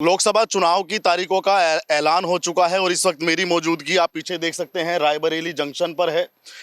लोकसभा चुनाव की तारीखों का ऐलान हो चुका है और इस वक्त मेरी मौजूदगी आप पीछे देख सकते हैं रायबरेली जंक्शन पर है।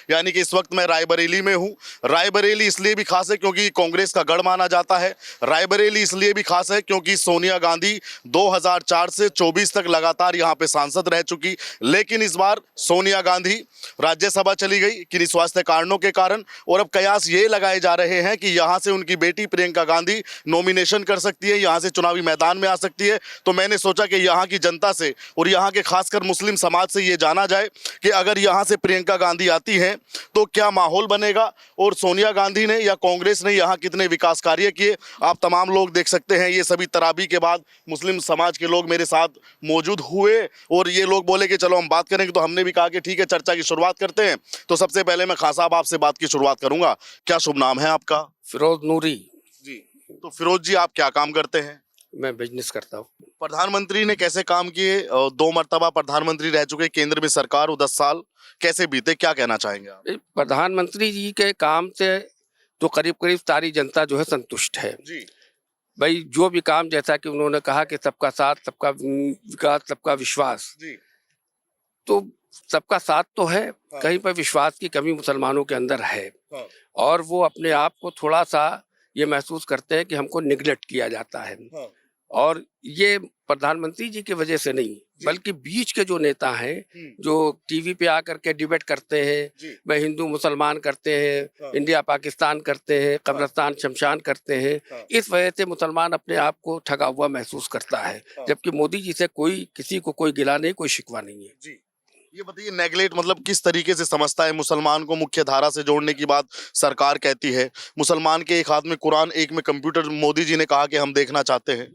यानी कि इस वक्त मैं रायबरेली में हूं। रायबरेली इसलिए भी खास है क्योंकि कांग्रेस का गढ़ माना जाता है। रायबरेली इसलिए भी खास है क्योंकि सोनिया गांधी 2004 से 24 तक लगातार यहां पे सांसद रह चुकी, लेकिन इस बार सोनिया गांधी राज्यसभा चली गई किन्हीं स्वास्थ्य कारणों के कारण, और अब कयास ये लगाए जा रहे हैं कि यहां से उनकी बेटी प्रियंका गांधी नॉमिनेशन कर सकती है, यहां से चुनावी मैदान में आ सकती है। तो मैंने सोचा कि यहाँ की जनता से और यहाँ के खासकर मुस्लिम समाज से ये जाना जाए कि अगर यहाँ से प्रियंका गांधी आती हैं तो क्या माहौल बनेगा और सोनिया गांधी ने या कांग्रेस ने यहाँ कितने विकास कार्य किए। आप तमाम लोग देख सकते हैं, ये सभी तराबी के बाद मुस्लिम समाज के लोग मेरे साथ मौजूद हुए और ये लोग बोले कि चलो हम बात करेंगे। तो हमने भी कहा कि ठीक है, चर्चा की शुरुआत करते हैं। तो सबसे पहले मैं खान साहब आपसे बात की शुरुआत करूंगा। क्या शुभ नाम है आपका? फिरोज नूरी जी। तो फिरोज जी, आप क्या काम करते हैं? मैं बिजनेस करता हूँ। प्रधानमंत्री ने कैसे काम किए? 2 मर्तबा प्रधानमंत्री रह चुके केंद्र में सरकार, वो 10 साल कैसे बीते, क्या कहना चाहेंगे आप? प्रधानमंत्री जी के काम से तो करीब करीब सारी जनता जो है संतुष्ट है जी। भाई। जो भी काम, जैसा कि उन्होंने कहा कि सबका साथ, सबका विकास, सबका विश्वास, जी। तो सबका साथ तो है, हाँ। कहीं पर विश्वास की कमी मुसलमानों के अंदर है। हाँ। और वो अपने आप को थोड़ा सा ये महसूस करते हैं कि हमको निगलेक्ट किया जाता है। हाँ। और ये प्रधानमंत्री जी की वजह से नहीं, बल्कि बीच के जो नेता हैं जो टीवी पे आकर के डिबेट करते हैं, वह हिंदू मुसलमान करते हैं, हाँ। इंडिया पाकिस्तान करते हैं, कब्रिस्तान शमशान करते हैं। हाँ। इस वजह से मुसलमान अपने आप को ठगा हुआ महसूस करता है। हाँ। जबकि मोदी जी से कोई, किसी को कोई गिला नहीं, कोई शिकवा नहीं है। जी। ये बताइए, नेगलेक्ट मतलब किस तरीके से समझता है? मुसलमान को मुख्य धारा से जोड़ने की बात सरकार कहती है, मुसलमान के एक हाथ में कुरान, एक में कंप्यूटर, मोदी जी ने कहा कि हम देखना चाहते हैं।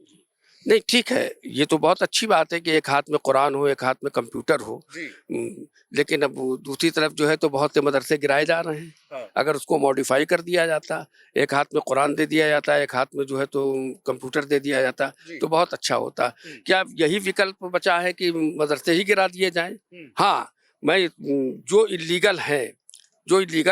नहीं, ठीक है, ये तो बहुत अच्छी बात है कि एक हाथ में कुरान हो, एक हाथ में कंप्यूटर हो। लेकिन अब दूसरी तरफ जो है तो बहुत से मदरसे गिराए जा रहे हैं। हाँ। अगर उसको मॉडिफाई कर दिया जाता, एक हाथ में कुरान दे दिया जाता, एक हाथ में जो है तो कंप्यूटर दे दिया जाता, तो बहुत अच्छा होता। क्या यही विकल्प बचा है कि मदरसे ही गिरा दिए जाएं? हाँ, मैं जो इलीगल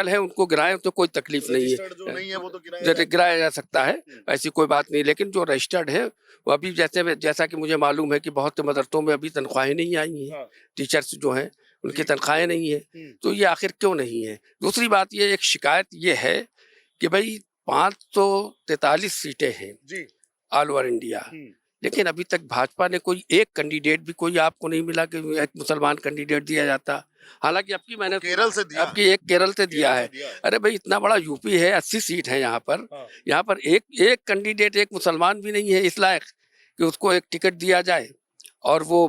है उनको गिराएं तो कोई तकलीफ नहीं है। जो नहीं है वो तो गिराया जा सकता है, ऐसी कोई बात नहीं। लेकिन जो रजिस्टर्ड है वो अभी, जैसा कि मुझे मालूम है कि बहुत से मदरसों में अभी तनख्वाहें नहीं आई हैं। हाँ। टीचर्स जो हैं उनकी तनख्वाहें नहीं है, तो ये आखिर क्यों नहीं है? दूसरी बात, ये एक शिकायत ये है कि भाई 543 सीटें हैं ऑल ओवर इंडिया, लेकिन अभी तक भाजपा ने कोई एक कैंडिडेट भी, कोई आपको नहीं मिला कि एक मुसलमान कैंडिडेट दिया जाता। हालांकि आपकी मैंने केरल से दिया, आपकी एक केरल से दिया है। अरे भाई, इतना बड़ा यूपी है, 80 सीट है यहाँ पर। हाँ। यहाँ पर एक कैंडिडेट, एक मुसलमान भी नहीं है इस लायक कि उसको एक टिकट दिया जाए। और वो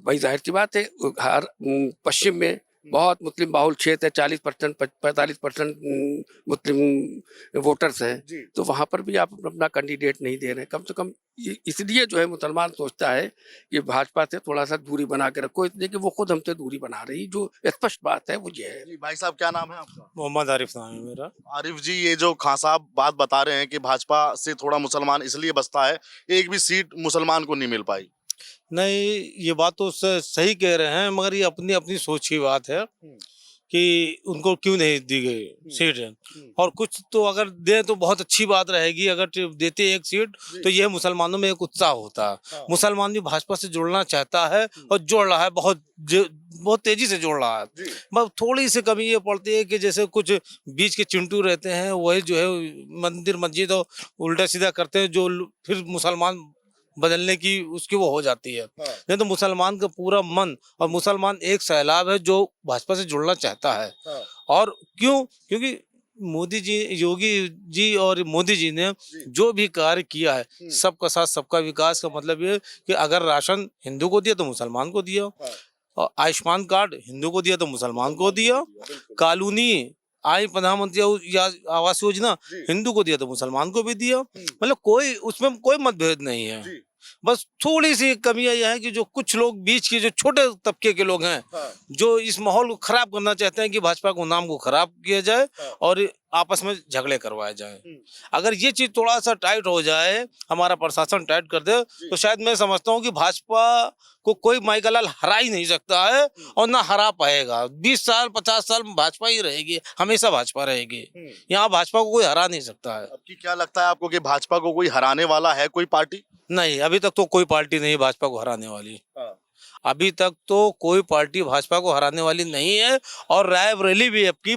भाई जाहिर सी बात है, हर पश्चिम में बहुत मुस्लिम बाहुल क्षेत्र है, 40% 45% मुस्लिम वोटर्स हैं, तो वहां पर भी आप अपना कैंडिडेट नहीं दे रहे। कम से कम इसलिए जो है मुसलमान सोचता है कि भाजपा से थोड़ा सा दूरी बना के रखो, इसलिए कि वो खुद हमसे दूरी बना रही। जो स्पष्ट बात है वो ये है। भाई साहब, क्या नाम है आपका? मोहम्मद आरिफ नाम है मेरा। आरिफ जी, ये जो खान साहब बात बता रहे हैं कि भाजपा से थोड़ा मुसलमान इसलिए बसता है, एक भी सीट मुसलमान को नहीं मिल पाई। नहीं, ये बात तो सही कह रहे हैं, मगर ये अपनी अपनी सोच की बात है कि उनको क्यों नहीं दी गई सीट। और कुछ तो अगर दे तो बहुत अच्छी बात रहेगी। अगर देते एक सीट तो यह मुसलमानों में एक उत्साह होता है। हाँ। मुसलमान भी भाजपा से जुड़ना चाहता है और जोड़ रहा है, बहुत तेजी से जोड़ रहा है। बस थोड़ी सी कमी ये पड़ती है कि जैसे कुछ बीच के चिंटू रहते हैं, वही जो है मंदिर मस्जिद और उल्टा सीधा करते हैं, जो फिर मुसलमान बदलने की उसकी वो हो जाती है। हाँ। नहीं तो मुसलमान का पूरा मन और मुसलमान एक सैलाब है जो भाजपा से जुड़ना चाहता है। हाँ। और क्योंकि मोदी जी, योगी जी और मोदी जी ने जो भी कार्य किया है, सबका साथ सबका विकास का मतलब ये कि अगर राशन हिंदू को दिया तो मुसलमान को दिया। हाँ। और आयुष्मान कार्ड हिंदू को दिया तो मुसलमान को दिया। कॉलोनी आई प्रधानमंत्री आवास योजना हिंदू को दिया तो मुसलमान को भी दिया। मतलब कोई उसमें कोई मतभेद नहीं है। बस थोड़ी सी कमियां यह है कि जो कुछ लोग बीच के जो छोटे तबके के लोग हैं, हाँ। जो इस माहौल को खराब करना चाहते हैं कि भाजपा को नाम को खराब किया जाए, हाँ। और आपस में झगड़े करवाए जाए। अगर ये चीज थोड़ा सा टाइट हो जाए, हमारा प्रशासन टाइट कर दे, तो शायद मैं समझता हूँ कि भाजपा को कोई माइका लाल हरा ही नहीं सकता है और ना हरा पाएगा। 20 साल 50 साल भाजपा ही रहेगी, हमेशा भाजपा रहेगी। यहाँ भाजपा को कोई हरा नहीं सकता है। क्या लगता है आपको कि भाजपा को कोई हराने वाला है, कोई पार्टी? नहीं, अभी तक तो कोई पार्टी नहीं भाजपा को हराने वाली। हाँ। अभी तक तो कोई पार्टी भाजपा को हराने वाली नहीं है, और रायबरेली भी अब की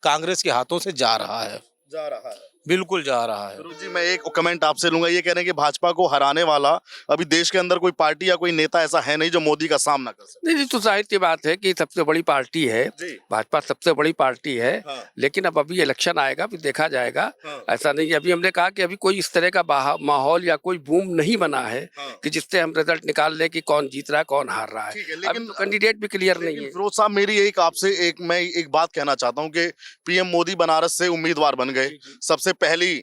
कांग्रेस के हाथों से जा रहा है, जा रहा है। बिल्कुल जा रहा है। गुरु जी, मैं एक कमेंट आपसे लूंगा, ये कह रहे हैं कि भाजपा को हराने वाला अभी देश के अंदर कोई पार्टी या कोई नेता ऐसा है नहीं जो मोदी का सामना कर सके। नहीं नहीं, तो जाहिर सी बात है कि सबसे बड़ी पार्टी है, जी। भाजपा सबसे बड़ी पार्टी है। हाँ। लेकिन अब अभी इलेक्शन आएगा, फिर देखा जाएगा। हाँ। ऐसा नहीं, अभी हमने कहा कि अभी कोई इस तरह का माहौल या कोई बूम नहीं बना है हाँ। कि जिससे हम रिजल्ट निकाल लें कि कौन जीत रहा है कौन हार रहा है। ठीक है, अभी लेकिन तो कैंडिडेट भी क्लियर नहीं है। फिरोज साहब, मेरी एक आपसे मैं एक बात कहना चाहता हूँ कि पीएम मोदी बनारस से उम्मीदवार बन गए। सबसे पहली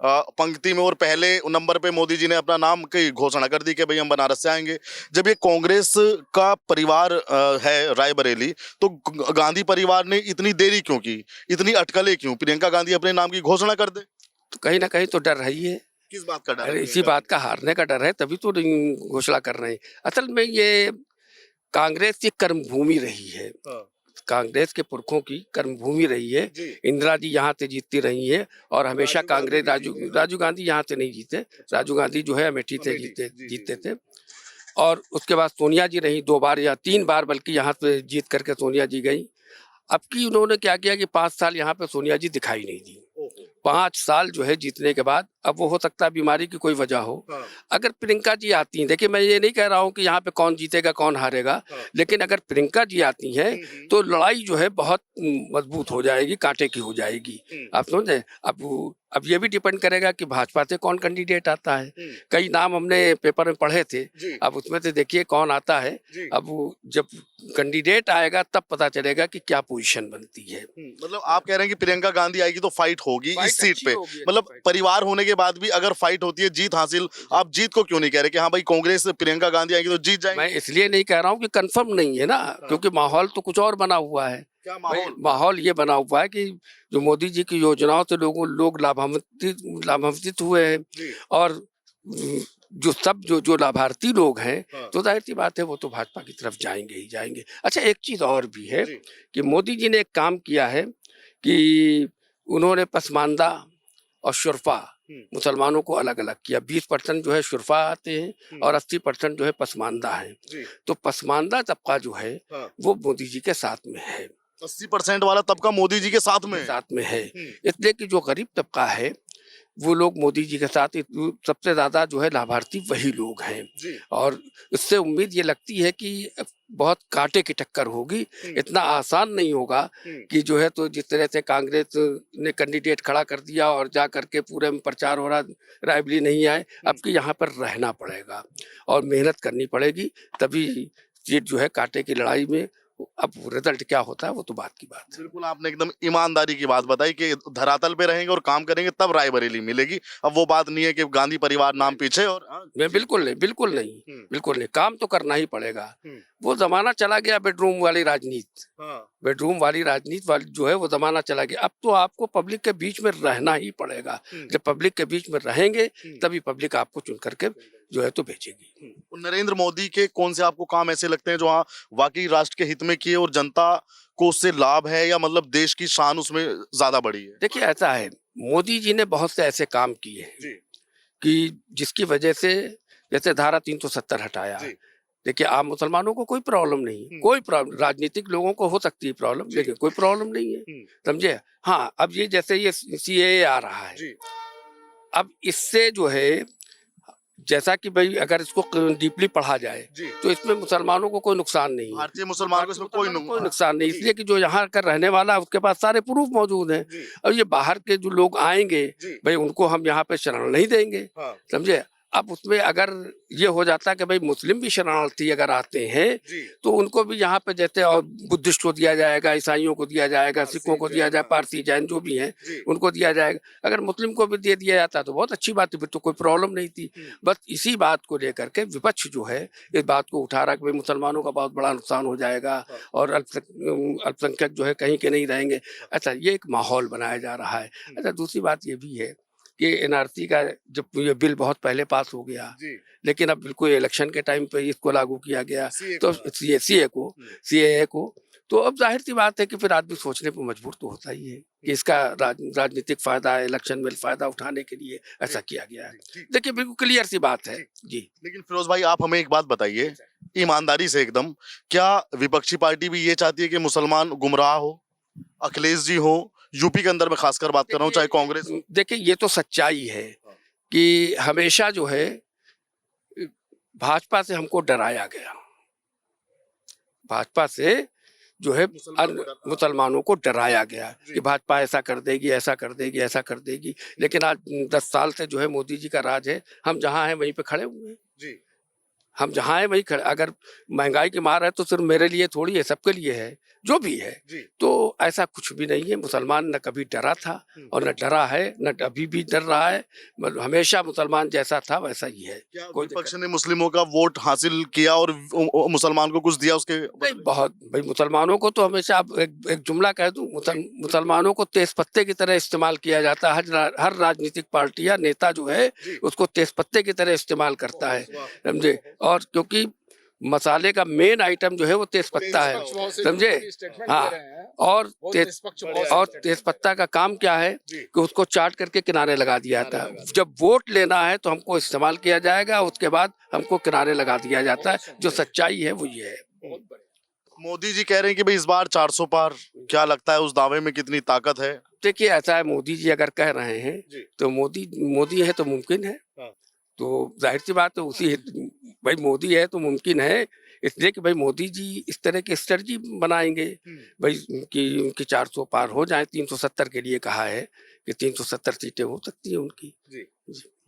पंक्ति में और पहले नंबर पे मोदी जी ने अपना नाम की घोषणा कर दी कि भाई हम बनारस से आएंगे। जब ये कांग्रेस का परिवार है रायबरेली, तो गांधी परिवार ने इतनी देरी क्यों की, इतनी अटकलें क्यों? प्रियंका गांधी अपने नाम की घोषणा कर दे। तो कहीं ना कहीं तो डर रही है। किस बात का डर है? अरे इसी बात का, हारने का डर है, तभी तो घोषणा कर रहे हैं। असल में ये कांग्रेस की कर्मभूमि रही है, हाँ। कांग्रेस के पुरखों की कर्मभूमि रही है। जी। इंदिरा जी यहाँ से जीतती रही है, और हमेशा कांग्रेस राजीव गांधी यहाँ से नहीं जीते। राजीव गांधी जो है अमेठी से जीते थे। और उसके बाद सोनिया जी रही 2 बार या 3 बार, बल्कि यहाँ पे जीत करके सोनिया जी गई। अब की उन्होंने क्या किया कि 5 साल यहाँ पे सोनिया जी दिखाई नहीं दी। 5 साल जो है जीतने के बाद, अब वो हो सकता है बीमारी की कोई वजह हो। हाँ। अगर प्रियंका जी आती हैं, देखिए मैं ये नहीं कह रहा हूँ कि यहाँ पे कौन जीतेगा कौन हारेगा, हाँ। लेकिन अगर प्रियंका जी आती हैं तो लड़ाई जो है बहुत मजबूत हो जाएगी, कांटे की हो जाएगी। आप समझे? अब ये भी डिपेंड करेगा कि भाजपा से कौन कैंडिडेट आता है। कई नाम हमने पेपर में पढ़े थे, अब उसमें से देखिए कौन आता है। अब जब कैंडिडेट आएगा तब पता चलेगा कि क्या पोजीशन बनती है। मतलब आप कह रहे हैं कि प्रियंका गांधी आएगी तो फाइट होगी फाइट इस सीट अच्छी पे। होगी, मतलब फाइट। परिवार होने के बाद भी अगर फाइट होती है, जीत हासिल, आप जीत को क्यों नहीं कह रहे कि हाँ भाई कांग्रेस से प्रियंका गांधी आएगी तो जीत जाएंगे? मैं इसलिए नहीं कह रहा हूँ कि कंफर्म नहीं है ना, क्योंकि माहौल तो कुछ और बना हुआ है। क्या भाई, माहौल ये बना हुआ है कि जो मोदी जी की योजनाओं से लोग लाभान्वित हुए हैं, और जो लाभार्थी लोग हैं, तो जाहिर सी बात है वो तो भाजपा की तरफ जाएंगे ही जाएंगे। अच्छा, एक चीज और भी है कि मोदी जी ने एक काम किया है कि उन्होंने पसमानदा और शुरफा मुसलमानों को अलग अलग किया। 20% जो है शुरफा आते हैं और 80% जो है पसमानदा है। तो पसमानदा तबका जो है वो मोदी जी के साथ में है। 80% वाला तबका मोदी जी के साथ में है। इसलिए कि जो गरीब तबका है वो लोग मोदी जी के साथ, सबसे ज्यादा जो है लाभार्थी वही लोग हैं। और इससे उम्मीद ये लगती है कि बहुत कांटे की टक्कर होगी। इतना आसान नहीं होगा कि जो है, तो जिस तरह से कांग्रेस ने कैंडिडेट खड़ा कर दिया और जा करके पूरे में प्रचार हो रहा, रायबरेली नहीं आए। अब कि यहाँ पर रहना पड़ेगा और मेहनत करनी पड़ेगी, तभी सीट जो है कांटे की लड़ाई में। अब रिजल्ट क्या होता है वो तो बात की बात है। बिल्कुल, आपने एकदम ईमानदारी की बात बताई कि धरातल पे रहेंगे और काम करेंगे तब रायबरेली मिलेगी। अब वो बात नहीं है कि गांधी परिवार नाम पीछे और बिल्कुल नहीं, काम तो करना ही पड़ेगा। वो जमाना चला गया बेडरूम वाली राजनीति। बेडरूम वाली राजनीति जो है वो जमाना चला गया। अब तो आपको पब्लिक के बीच में रहना ही पड़ेगा। जब पब्लिक के बीच में रहेंगे तभी पब्लिक आपको चुन करके जो है तो भेजेगी। नरेंद्र मोदी के कौन से आपको काम ऐसे लगते हैं जो हाँ वाकई राष्ट्र के हित में किए और जनता को उससे लाभ है, या मतलब देश की शान उसमें ज्यादा बढ़ी है? देखिए, ऐसा है, मोदी जी ने बहुत से ऐसे काम किए हैं कि जिसकी वजह से, जैसे धारा 370 हटाया। देखिए, आम मुसलमानों को कोई प्रॉब्लम नहीं, कोई प्रॉब्लम, राजनीतिक लोगों को हो सकती है प्रॉब्लम, लेकिन कोई प्रॉब्लम नहीं है। समझे? हाँ, अब ये जैसे ये CAA आ रहा है, अब इससे जो है, जैसा कि भाई अगर इसको डीपली पढ़ा जाए तो इसमें मुसलमानों को कोई नुकसान नहीं है। भारतीय मुसलमान को इसमें कोई नुकसान नहीं, इसलिए कि जो यहाँ का रहने वाला है उसके पास सारे प्रूफ मौजूद हैं। और ये बाहर के जो लोग आएंगे, भाई उनको हम यहाँ पे शरण नहीं देंगे। समझे? अब उसमें अगर ये हो जाता कि भाई मुस्लिम भी शरणार्थी अगर आते हैं तो उनको भी यहाँ पे, जैसे और बुद्धिस्ट को दिया जाएगा, ईसाइयों को दिया जाएगा, सिखों को दिया जाएगा, पारसी जैन जो भी हैं उनको दिया जाएगा। अगर मुस्लिम को भी दे दिया जाता तो बहुत अच्छी बात है, फिर तो कोई प्रॉब्लम नहीं थी। बस इसी बात को लेकर के विपक्ष जो है इस बात को उठा रहा कि भाई मुसलमानों का बहुत बड़ा नुकसान हो जाएगा और अल्पसंख्यक जो है कहीं के नहीं रहेंगे। अच्छा, ये एक माहौल बनाया जा रहा है। अच्छा, दूसरी बात ये भी है कि NRC का जब ये बिल बहुत पहले पास हो गया, लेकिन अब बिल्कुल इलेक्शन के टाइम पे इसको लागू किया गया, तो CAA को, तो अब जाहिर सी बात है कि फिर आदमी सोचने पर मजबूर तो होता ही है कि इसका राजनीतिक फायदा है, इलेक्शन में फायदा उठाने के लिए ऐसा किया गया है। देखिए बिल्कुल क्लियर सी बात है जी। लेकिन फिरोज भाई आप हमें एक बात बताइए ईमानदारी से एकदम, क्या विपक्षी पार्टी भी ये चाहती है कि मुसलमान गुमराह हो, अखिलेश जी हो, यूपी के अंदर मैं खासकर बात कर रहा हूँ, चाहे कांग्रेस हो? देखिए ये तो सच्चाई है कि हमेशा जो है भाजपा से हमको डराया गया, भाजपा से जो है मुसलमानों को डराया गया कि भाजपा ऐसा कर देगी, ऐसा कर देगी, ऐसा कर देगी। लेकिन आज 10 साल से जो है मोदी जी का राज है, हम जहाँ हैं वहीं पे खड़े हुए हैं जी। हम जहाँ हैं वहीं खड़े। अगर महंगाई की मार है तो सिर्फ मेरे लिए थोड़ी है, सबके लिए है, जो भी है। तो ऐसा कुछ भी नहीं है। मुसलमान न कभी डरा था और न डरा है, न अभी भी डर रहा है। हमेशा मुसलमान जैसा था वैसा ही है। कोई पक्ष ने मुस्लिमों का वोट हासिल किया और मुसलमान को कुछ दिया उसके? नहीं, बहुत भाई मुसलमानों को तो हमेशा आप एक जुमला कह दूं, मुसलमानों को तेज पत्ते की तरह इस्तेमाल किया जाता है। हर राजनीतिक पार्टी या नेता जो है उसको तेज पत्ते की तरह इस्तेमाल करता है, समझे। और क्योंकि मसाले का मेन आइटम जो है वो तेज पत्ता है, समझे। हाँ, और तेज पत्ता का काम क्या है कि उसको चाट करके किनारे लगा दिया जाता है। जब वोट लेना है तो हमको इस्तेमाल किया जाएगा, उसके बाद हमको किनारे लगा दिया जाता है। जो सच्चाई है वो ये है। मोदी जी कह रहे हैं कि भाई इस बार 400 पार, क्या लगता है उस दावे में कितनी ताकत है? देखिए ऐसा है, मोदी जी अगर कह रहे हैं तो मोदी है तो मुमकिन है। तो जाहिर सी बात है उसी भाई मोदी है तो मुमकिन है, इसलिए कि भाई मोदी जी इस तरह की स्ट्रेटजी बनाएंगे भाई कि उनकी 400 पार हो जाए। 370 के लिए कहा है कि 370 सीटें हो सकती है उनकी।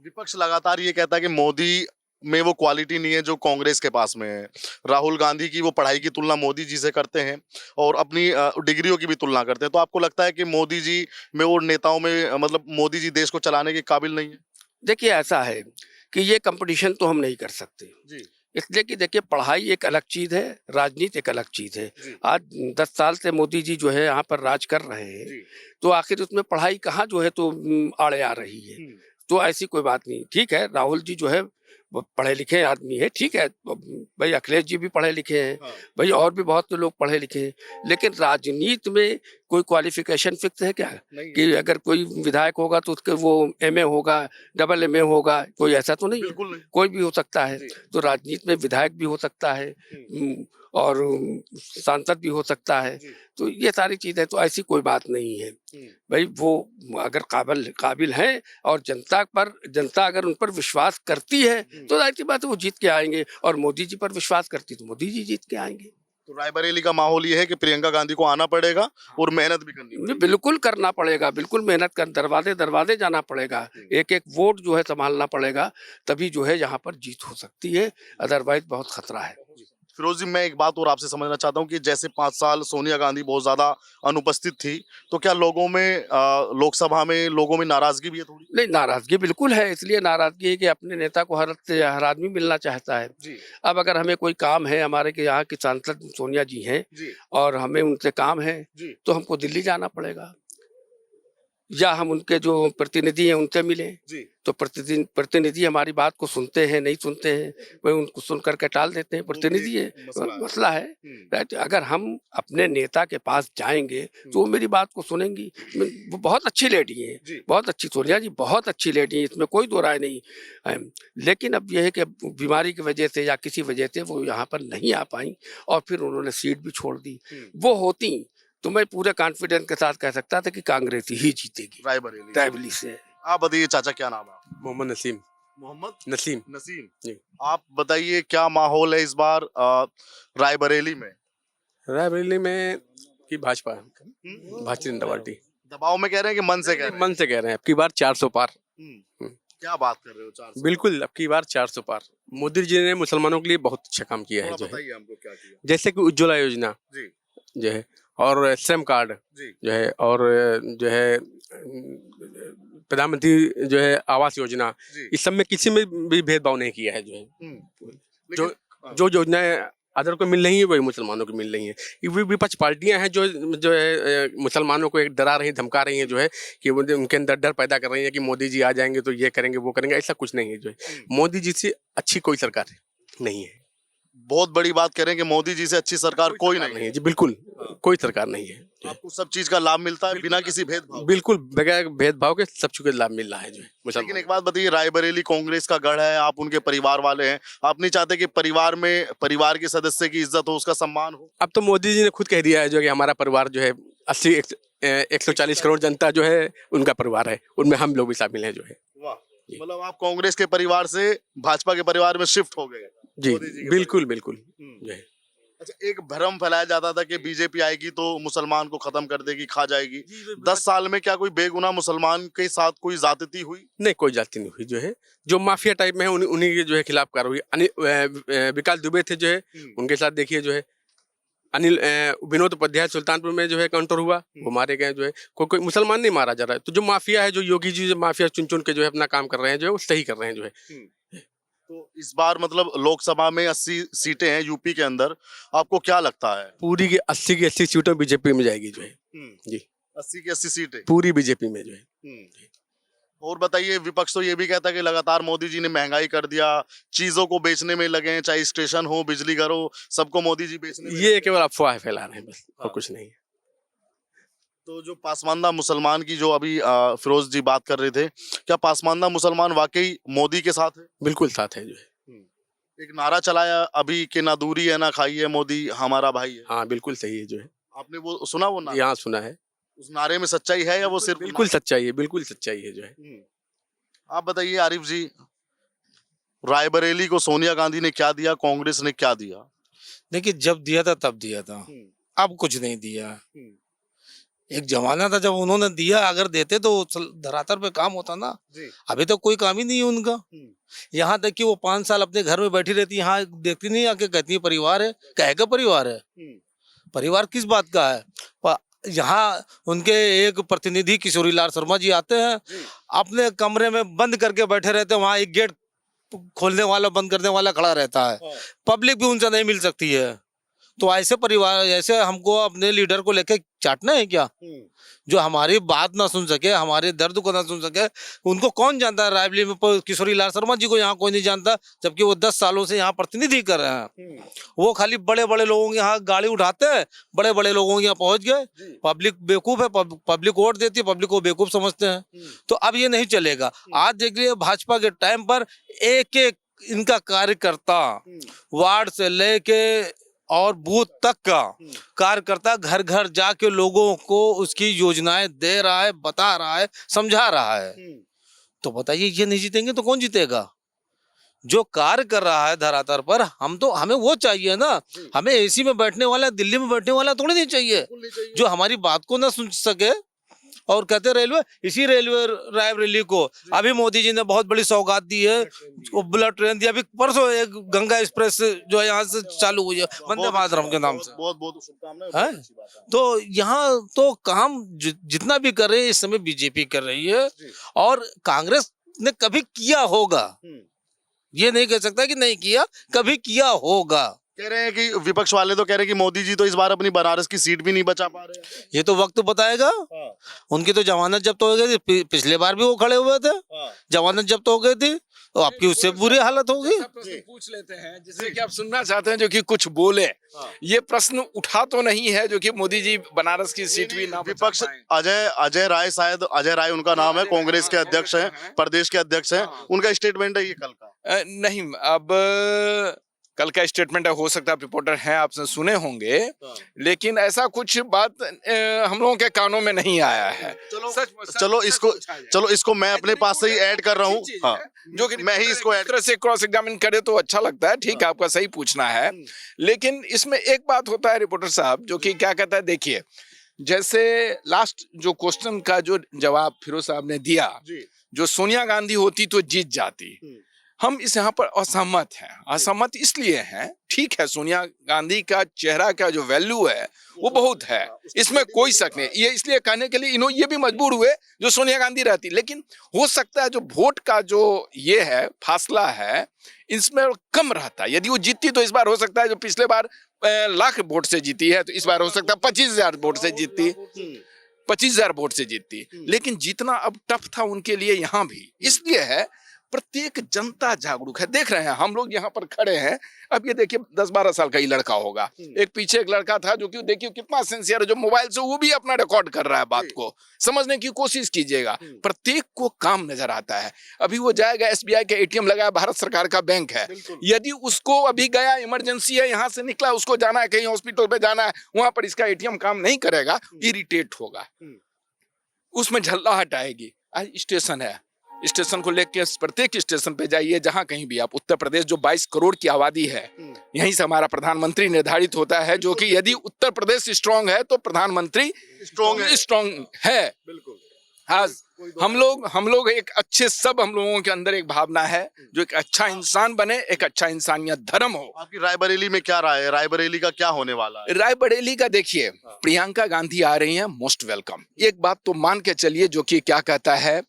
विपक्ष लगातार ये कहता है कि मोदी में वो क्वालिटी नहीं है जो कांग्रेस के पास में है। राहुल गांधी की वो पढ़ाई की तुलना मोदी जी से करते हैं और अपनी डिग्रियों की भी तुलना करते हैं। तो आपको लगता है कि मोदी जी में और नेताओं में मतलब मोदी जी देश को चलाने के काबिल नहीं है? देखिए ऐसा है कि ये कंपटीशन तो हम नहीं कर सकते जी। इसलिए कि देखिए पढ़ाई एक अलग चीज है, राजनीति एक अलग चीज है। आज 10 साल से मोदी जी जो है यहाँ पर राज कर रहे हैं, तो आखिर उसमें पढ़ाई कहाँ जो है तो आड़े आ रही है। तो ऐसी कोई बात नहीं। ठीक है, राहुल जी जो है पढ़े लिखे आदमी है, ठीक है भाई। अखिलेश जी भी पढ़े लिखे हैं भाई, और भी बहुत लोग पढ़े लिखे हैं। लेकिन राजनीति में कोई क्वालिफिकेशन फिक्स है क्या कि अगर कोई विधायक होगा तो उसके वो एमए होगा, डबल एमए होगा? कोई ऐसा तो नहीं है, कोई भी हो सकता है। तो राजनीति में विधायक भी हो सकता है और सांसद भी हो सकता है। तो ये सारी चीजें तो ऐसी कोई बात नहीं है भाई। वो अगर काबिल हैं और जनता अगर उन पर विश्वास करती है तो जाहिर सी बात है वो जीत के आएंगे। और मोदी जी पर विश्वास करती तो मोदी जी जीत के आएंगे। तो रायबरेली का माहौल ये है कि प्रियंका गांधी को आना पड़ेगा और मेहनत भी करनी पड़ेगी। बिल्कुल करना पड़ेगा, बिल्कुल मेहनत कर, दरवाजे जाना पड़ेगा, एक एक वोट जो है संभालना पड़ेगा, तभी जो है यहाँ पर जीत हो सकती है। अदरवाइज बहुत खतरा है। फिरोज जी, मैं एक बात और आपसे समझना चाहता हूँ कि जैसे 5 साल सोनिया गांधी बहुत ज्यादा अनुपस्थित थी, तो क्या लोगों में लोकसभा में लोगों में नाराजगी भी है थोड़ी? नहीं, नाराजगी बिल्कुल है। इसलिए नाराजगी है कि अपने नेता को हर आदमी मिलना चाहता है जी। अब अगर हमें कोई काम है, हमारे के यहाँ की सांसद सोनिया जी हैं और हमें उनसे काम है तो हमको दिल्ली जाना पड़ेगा, या हम उनके जो प्रतिनिधि हैं उनसे मिलें। तो प्रतिनिधि हमारी बात को सुनते हैं, नहीं सुनते हैं, वही उनको सुन करके टाल देते हैं। प्रतिनिधि है, मसला है राइट। अगर हम अपने नेता के पास जाएंगे तो वो मेरी बात को सुनेंगी। वो बहुत अच्छी लेडी है, बहुत अच्छी, सोनिया जी बहुत अच्छी लेडी है, इसमें कोई दो राय नहीं है। लेकिन अब यह है कि बीमारी की वजह से या किसी वजह से वो यहाँ पर नहीं आ पाई और फिर उन्होंने सीट भी छोड़ दी। वो होती तो मैं पूरे कॉन्फिडेंस के साथ कह सकता था कि कांग्रेस ही जीतेगी रायबरेली से। आप बताइए चाचा, क्या नाम है? मोहम्मद नसीम। मोहम्मद नसीम जी। आप बताइए क्या माहौल है इस बार रायबरेली में? रायबरेली में की भाजपा, भारतीय जनता पार्टी। दबाव में कह रहे हैं कि मन से कह रहे हैं? मन से कह रहे हैं। अब की बार 400 पार। क्या बात कर रहे हो? 400? बिल्कुल, अब की बार 400 पार। मोदी जी ने मुसलमानों के लिए बहुत अच्छा काम किया है। बताइए हमको क्या किया। जैसे कि उज्ज्वला योजना जो है और श्रम कार्ड जो है और जो है प्रधानमंत्री जो है आवास योजना, इस सब में किसी में भी भेदभाव नहीं किया है। जो है जो योजनाएं अदर को मिल रही है वही मुसलमानों को मिल रही हैं। ये विपक्ष पार्टियां हैं जो है मुसलमानों को एक डरा रही हैं, धमका रही हैं, जो है कि उनके अंदर डर पैदा कर रही है कि मोदी जी आ जाएंगे तो ये करेंगे वो करेंगे। ऐसा कुछ नहीं है। जो है मोदी जी से अच्छी कोई सरकार नहीं है। बहुत बड़ी बात कह रहे हैं कि मोदी जी से अच्छी सरकार कोई नहीं है। जी बिल्कुल, कोई सरकार नहीं है। आपको सब चीज का लाभ मिलता है बिना किसी भेदभाव। बिल्कुल बगैर भेदभाव के सब चीज का लाभ मिल रहा है जो है लेकिन मुसलमान। एक बात बताइए, रायबरेली कांग्रेस का गढ़ है, आप उनके परिवार वाले हैं, आप नहीं चाहते कि परिवार में परिवार के सदस्य की इज्जत हो, उसका सम्मान हो? अब तो मोदी जी ने खुद कह दिया है जो कि हमारा परिवार जो है 140 करोड़ जनता जो है उनका परिवार है, उनमें हम लोग भी शामिल हैं जो है। वाह, मतलब आप कांग्रेस के परिवार से भाजपा के परिवार में शिफ्ट हो गए। जी मोदी जी के बिल्कुल बिल्कुल जो है। अच्छा, एक भ्रम फैलाया जाता था कि बीजेपी आएगी तो मुसलमान को खत्म कर देगी, खा जाएगी। 10 साल में क्या कोई बेगुनाह मुसलमान के साथ कोई ज्यादती हुई? नहीं, कोई जाति नहीं हुई जो है। जो माफिया टाइप में है उन्हीं के जो है खिलाफ कार्रवाई। विकास दुबे थे जो है, उनके साथ देखिए जो है विनोद उपाध्याय सुल्तानपुर में जो है काउंटर हुआ, वो मारे गए जो है। कोई मुसलमान नहीं मारा जा रहा है। तो जो माफिया है, जो योगी जी जो माफिया चुन चुन के जो है अपना काम कर रहे हैं जो है, वो सही कर रहे हैं जो है। तो इस बार मतलब लोकसभा में 80 सीटें हैं यूपी के अंदर, आपको क्या लगता है? पूरी की 80 की 80 सीटों बीजेपी में जाएगी जो है जी। 80 की 80 सीटें पूरी बीजेपी में जो है। और बताइए, विपक्ष तो ये भी कहता है कि लगातार मोदी जी ने महंगाई कर दिया, चीजों को बेचने में लगे हैं, चाहे स्टेशन हो, बिजली घर हो, सबको मोदी जी बेचने में ये केवल अफवाह फैला रहे हैं बस, और कुछ नहीं है। तो जो पासमानदा मुसलमान की जो अभी फिरोज जी बात कर रहे थे, क्या पासमानदा मुसलमान वाकई मोदी के साथ है? बिल्कुल साथ है जो है। एक नारा चलाया अभी कि ना दूरी है ना खाई है, मोदी हमारा भाई है। हाँ बिल्कुल सही है जो है। आपने वो सुना, वो नारा? यहाँ सुना है। उस नारे में सच्चाई है या वो सिर्फ बिल्कुल सच्चाई है, बिल्कुल सच्चाई है जो है। आप बताइए आरिफ जी, रायबरेली को सोनिया गांधी ने क्या दिया, कांग्रेस ने क्या दिया? देखिए, जब दिया था तब दिया था, अब कुछ नहीं दिया। एक जमाना था जब उन्होंने दिया, अगर देते तो धरातल पे काम होता ना। अभी तो कोई काम ही नहीं है उनका। यहाँ तक कि वो 5 साल अपने घर में बैठी रहती, यहाँ देखती नहीं, आके कहती है परिवार है। कहेगा परिवार है? परिवार किस बात का है? यहाँ उनके एक प्रतिनिधि किशोरी लाल शर्मा जी आते हैं, अपने कमरे में बंद करके बैठे रहते हैं, वहाँ एक गेट खोलने वाला बंद करने वाला खड़ा रहता है। पब्लिक भी उनसे नहीं मिल सकती है। तो ऐसे परिवार, ऐसे हमको अपने लीडर को लेके चाटना है क्या? जो हमारी बात ना सुन सके, हमारे दर्द को ना सुन सके, उनको कौन जानता है? रायबरेली में किशोरी लाल शर्मा जी को यहाँ कोई नहीं जानता, जबकि वो 10 सालों से यहाँ प्रतिनिधि कर रहे हैं। वो खाली बड़े बड़े लोगों के यहाँ गाड़ी उठाते हैं, बड़े बड़े लोगों के यहाँ पहुंच गए। पब्लिक बेवकूफ है, पब्लिक वोट देती है, पब्लिक को बेवकूफ समझते हैं। तो अब ये नहीं चलेगा। आज देख लीजिए, भाजपा के टाइम पर एक एक इनका कार्यकर्ता वार्ड से लेके और बूथ तक का कार्यकर्ता घर घर जाके लोगों को उसकी योजनाएं दे रहा है, बता रहा है, समझा रहा है। तो बताइए, ये नहीं जीतेंगे तो कौन जीतेगा? जो कार्य कर रहा है धरातल पर, हमें वो चाहिए ना। हमें एसी में बैठने वाला, दिल्ली में बैठने वाला थोड़ी नहीं चाहिए, जो हमारी बात को ना सुन सके। और कहते रेलवे, इसी रेलवे रायबरेली को अभी मोदी जी ने बहुत बड़ी सौगात दी है, वो बुलेट ट्रेन दी। अभी परसों एक गंगा एक्सप्रेस जो है यहाँ से चालू हुई है, वंदे मातरम के नाम से। बहुत बहुत शुभकामनाएं। तो यहाँ तो काम जितना भी कर रहे हैं इस समय बीजेपी कर रही है, और कांग्रेस ने कभी किया होगा, ये नहीं कह सकता कि नहीं किया, कभी किया होगा। कह रहे हैं कि विपक्ष वाले तो कह रहे हैं कि मोदी जी तो इस बार अपनी बनारस की सीट भी नहीं बचा पा रहे हैं। ये तो वक्त बताएगा। उनकी तो जमानत जब्त हो गई थी, पिछले बार भी वो खड़े हुए थे, जमानत जब्त हो गई थी, तो आपकी उससे बुरी हालत होगी। प्रश्न पूछ लेते हैं जिससे कि आप सुनना चाहते हैं, जो कि कुछ बोले। ये प्रश्न उठा तो नहीं है जो कि मोदी जी बनारस की सीट भी ना बचा विपक्ष पाएं। अजय राय, शायद अजय राय उनका नाम है, कांग्रेस के अध्यक्ष हैं, प्रदेश के अध्यक्ष हैं, उनका स्टेटमेंट है ये कल का। नहीं, अब कल का स्टेटमेंट हो सकता है, आप रिपोर्टर हैं, आपने सुने होंगे, लेकिन ऐसा कुछ बात हम लोगों के कानों में नहीं आया है। चलो इसको मैं अपने पास से ही ऐड कर रहा हूँ। हाँ, जो कि मैं ही इसको ऐड तरह से क्रॉस एग्जामिन करे तो अच्छा लगता है। ठीक है, आपका सही पूछना है, लेकिन इसमें एक बात होता है रिपोर्टर साहब, जो कि क्या कहता है, देखिए, जैसे लास्ट जो क्वेश्चन का जो जवाब फिरोज साहब ने दिया, जो सोनिया गांधी होती तो जीत जाती, हम इस यहाँ पर असहमत हैं। असहमत इसलिए हैं, ठीक है, सोनिया गांधी का चेहरा का जो वैल्यू है वो बहुत है, इसमें कोई शक नहीं। ये इसलिए कहने के लिए इन्होंने ये भी मजबूर हुए जो सोनिया गांधी रहती, लेकिन हो सकता है जो वोट का जो ये है फासला है, इसमें कम रहता। यदि वो जीतती तो इस बार हो सकता है, जो पिछले बार लाख वोट से जीती है, तो इस बार हो सकता है 25,000 वोट से जीतती, 25,000 वोट से जीतती। लेकिन जीतना अब टफ था उनके लिए यहाँ भी, इसलिए है प्रत्येक जनता जागरूक है। देख रहे हैं हम लोग यहाँ पर खड़े हैं, अब ये देखिए 10-12 साल का ही लड़का होगा, एक पीछे एक लड़का था जो कि देखिए कितना सिंसियर है, जो मोबाइल से वो भी अपना रिकॉर्ड कर रहा है बात को, समझने की कोशिश कीजिएगा। प्रत्येक को काम नजर आता है। अभी वो जाएगा, SBI के ATM लगा है, भारत सरकार का बैंक है, यदि उसको अभी गया इमरजेंसी है, यहाँ से निकला, उसको जाना है कहीं हॉस्पिटल पे जाना है, वहां पर इसका ATM काम नहीं करेगा, इरिटेट होगा, उसमें झल्लाहट आएगी। आज स्टेशन है, स्टेशन को लेके प्रत्येक स्टेशन पे जाइए, जहां कहीं भी आप, उत्तर प्रदेश जो 22 करोड़ की आबादी है, यहीं से हमारा प्रधानमंत्री निर्धारित होता है, जो कि यदि उत्तर प्रदेश स्ट्रांग है तो प्रधानमंत्री स्ट्रांग है। बिल्कुल। आज हम लोग एक अच्छे, सब हम लोगों के अंदर एक भावना है जो एक अच्छा इंसान बने, एक अच्छा इंसानियत धर्म हो। आपकी रायबरेली में क्या राय है? रायबरेली का क्या होने वाला है? रायबरेली का देखिए, प्रियंका गांधी आ रही हैं, मोस्ट वेलकम। एक बात तो मान के चलिए, जो कि क्या कहता है,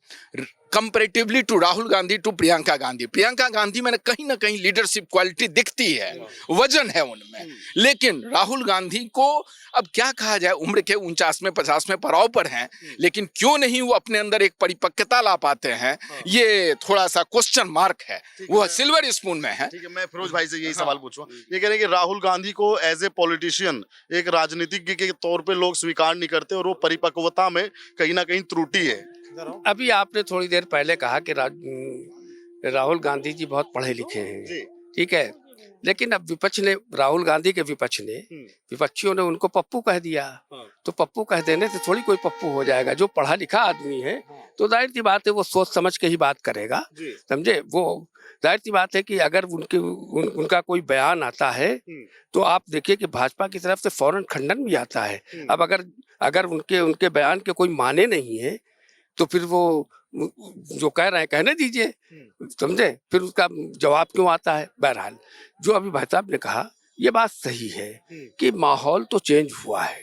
comparatively to Rahul Gandhi to Priyanka Gandhi, Priyanka Gandhi में कहीं ना कहीं लीडरशिप क्वालिटी दिखती है, वजन है उनमें। लेकिन राहुल गांधी को अब क्या कहा जाए, उम्र के 49वें 50वें पड़ाव पर हैं, लेकिन क्यों नहीं वो अपने अंदर एक परिपक्वता ला पाते हैं, ये थोड़ा सा क्वेश्चन मार्क है। वो सिल्वर स्पून में है। ठीक है, मैं फिरोज भाई से यही सवाल पूछूंगा। ये कह रहे हैं कि राहुल गांधी को एज ए पॉलिटिशियन, एक राजनीतिज्ञ के तौर पे लोग स्वीकार नहीं करते, और वो परिपक्वता में कहीं ना कहीं त्रुटि है। अभी आपने थोड़ी देर पहले कहा कि राहुल गांधी जी बहुत पढ़े लिखे हैं, ठीक है, लेकिन अब विपक्ष ने, राहुल गांधी के विपक्ष ने, विपक्षियों ने उनको पप्पू कह दिया। तो पप्पू कह देने से थोड़ी कोई पप्पू हो जाएगा। जो पढ़ा लिखा आदमी है तो जाहिर सी बात है वो सोच समझ के ही बात करेगा, समझे। वो जाहिर सी बात है कि अगर उनका कोई बयान आता है तो आप देखिए कि भाजपा की तरफ से फौरन खंडन भी आता है। अब अगर उनके बयान के कोई माने नहीं है तो फिर वो जो कह रहे हैं कहने दीजिए, समझे, फिर उसका जवाब क्यों आता है। बहरहाल जो अभी भाई साहब ने कहा ये बात सही है कि माहौल तो चेंज हुआ है,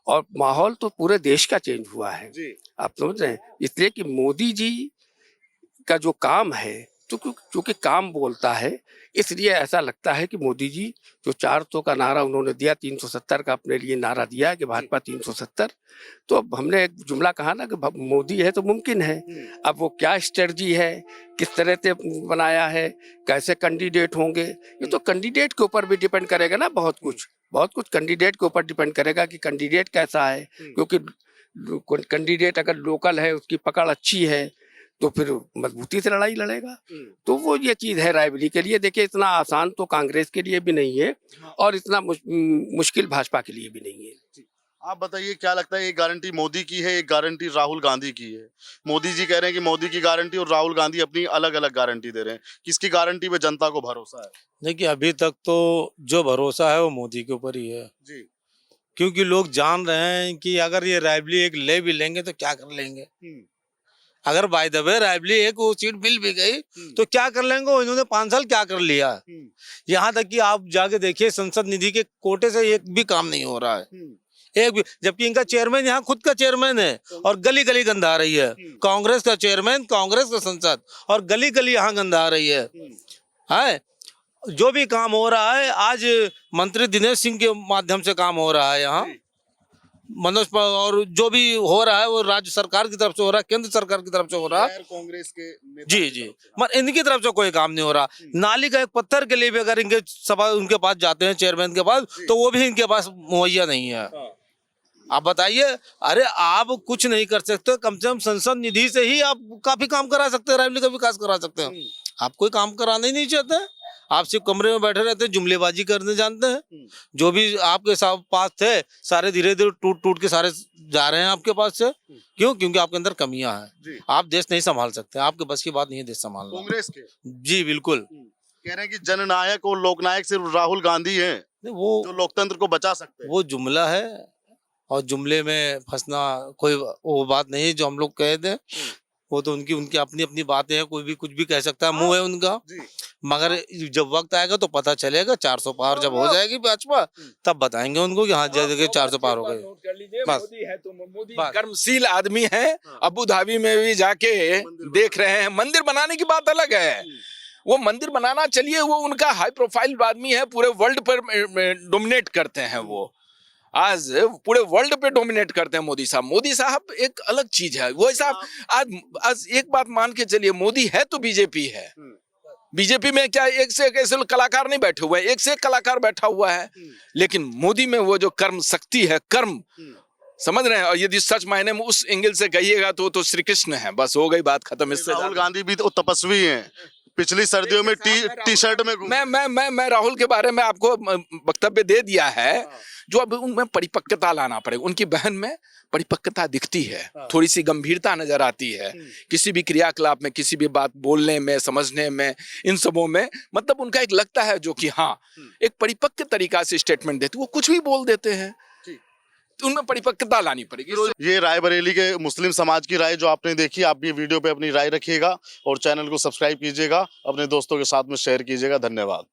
और माहौल तो पूरे देश का चेंज हुआ है, आप समझ रहे हैं। इसलिए कि मोदी जी का जो काम है, क्योंकि काम बोलता है, इसलिए ऐसा लगता है कि मोदी जी जो 400 का नारा उन्होंने दिया, 370 का अपने लिए नारा दिया कि भाजपा 370, तो अब हमने एक जुमला कहा ना कि मोदी है तो मुमकिन है। अब वो क्या स्ट्रेटजी है, किस तरह से बनाया है, कैसे कैंडिडेट होंगे, ये तो कैंडिडेट के ऊपर भी डिपेंड करेगा ना। बहुत कुछ कैंडिडेट के ऊपर डिपेंड करेगा कि कैंडिडेट कैसा है, क्योंकि कैंडिडेट अगर लोकल है, उसकी पकड़ अच्छी है, तो फिर मजबूती से लड़ाई लड़ेगा। तो वो ये चीज है रायबरेली के लिए। देखिए इतना आसान तो कांग्रेस के लिए भी नहीं है, और इतना मुश्किल भाजपा के लिए भी नहीं है। आप बताइए क्या लगता है, एक गारंटी मोदी की है, एक गारंटी राहुल गांधी की है। मोदी जी कह रहे हैं कि मोदी की गारंटी, और राहुल गांधी अपनी अलग अलग गारंटी दे रहे हैं। किसकी गारंटी पे जनता को भरोसा है? देखिए अभी तक तो जो भरोसा है वो मोदी के ऊपर ही है जी। क्योंकि लोग जान रहे हैं कि अगर ये रायबरेली एक ले भी लेंगे तो क्या कर लेंगे। अगर बाय द वे रायबरेली एक वो सीट मिल भी गई तो क्या कर लेंगे। इन्होंने 5 साल क्या कर लिया। यहाँ तक कि आप जाके देखिए संसद निधि के कोटे से एक भी काम नहीं हो रहा है, एक भी, जबकि इनका चेयरमैन यहाँ खुद का चेयरमैन है और गली गली गंदा रही है। कांग्रेस का चेयरमैन, कांग्रेस का संसद, और गली गली यहाँ गंदा रही है। जो भी काम हो रहा है आज मंत्री दिनेश सिंह के माध्यम से काम हो रहा है यहाँ, मनोज, और जो भी हो रहा है वो राज्य सरकार की तरफ से हो रहा है, केंद्र सरकार की तरफ से हो रहा है, कांग्रेस के जी मगर इनकी तरफ से कोई काम नहीं हो रहा। नाली का एक पत्थर के लिए भी अगर इनके सभा उनके पास जाते हैं चेयरमैन के पास, तो वो भी इनके पास मुहैया नहीं है। आप बताइए, अरे आप कुछ नहीं कर सकते, कम से कम संसद निधि से ही आप काफी काम करा सकते हैं, रायबरेली का विकास करा सकते हैं। आप कोई काम कराना ही नहीं चाहते, आप सिर्फ कमरे में बैठे रहते हैं, जुमलेबाजी करने जानते हैं। जो भी आपके पास थे सारे धीरे धीरे टूट के सारे जा रहे हैं आपके पास से। क्यों? क्योंकि आपके अंदर कमियां हैं, आप देश नहीं संभाल सकते, आपके बस की बात नहीं है देश संभालना। कांग्रेस के जी बिल्कुल कह रहे हैं कि जननायक और लोकनायक सिर्फ राहुल गांधी हैं, वो जो लोकतंत्र को बचा सकते हैं। वो जुमला है, और जुमले में फंसना कोई वो बात नहीं है जो हम लोग कह दें। वो तो उनकी अपनी अपनी बातें हैं, कोई भी कुछ भी कह सकता है, मुंह है उनका। मगर जब वक्त आएगा तो पता चलेगा, 400 पार जब हो जाएगी भाजपा, तब बताएंगे उनको कि हाँ जगह 400 पार हो गए। बस मोदी कर्मशील आदमी है। अबू धाबी में भी जाके देख रहे हैं, मंदिर बनाने की बात अलग है, वो मंदिर बनाना चलिए, वो उनका हाई प्रोफाइल आदमी है, पूरे वर्ल्ड पर डोमिनेट करते हैं वो। आज पूरे वर्ल्ड पे डोमिनेट करते हैं मोदी साहब। मोदी साहब एक अलग चीज है। वो साहब आज एक बात मान के चलिए, मोदी है तो बीजेपी है। बीजेपी में क्या एक से एक ऐसे कलाकार नहीं बैठे हुए हैं, एक से एक कलाकार बैठा हुआ है, लेकिन मोदी में वो जो कर्म शक्ति है, कर्म, समझ रहे हैं। और यदि सच मायने में उस एंगल से कहिएगा तो श्री कृष्ण है, बस हो गई बात खत्म। इससे राहुल गांधी भी तो तपस्वी हैं, पिछली सर्दियों में टी शर्ट में मैं राहुल के बारे में आपको वक्तव्य दे दिया है, जो अब उनमें परिपक्वता लाना पड़ेगा। उनकी बहन में परिपक्वता दिखती है, थोड़ी सी गंभीरता नजर आती है किसी भी क्रियाकलाप में, किसी भी बात बोलने में, समझने में, इन सबों में। मतलब उनका एक लगता है जो कि हाँ एक परिपक्व तरीका से स्टेटमेंट देते, वो कुछ भी बोल देते हैं, तो उनमें परिपक्वता लानी पड़ेगी। ये रायबरेली के मुस्लिम समाज की राय जो आपने देखी, आप ये वीडियो पे अपनी राय रखिएगा और चैनल को सब्सक्राइब कीजिएगा, अपने दोस्तों के साथ में शेयर कीजिएगा। धन्यवाद।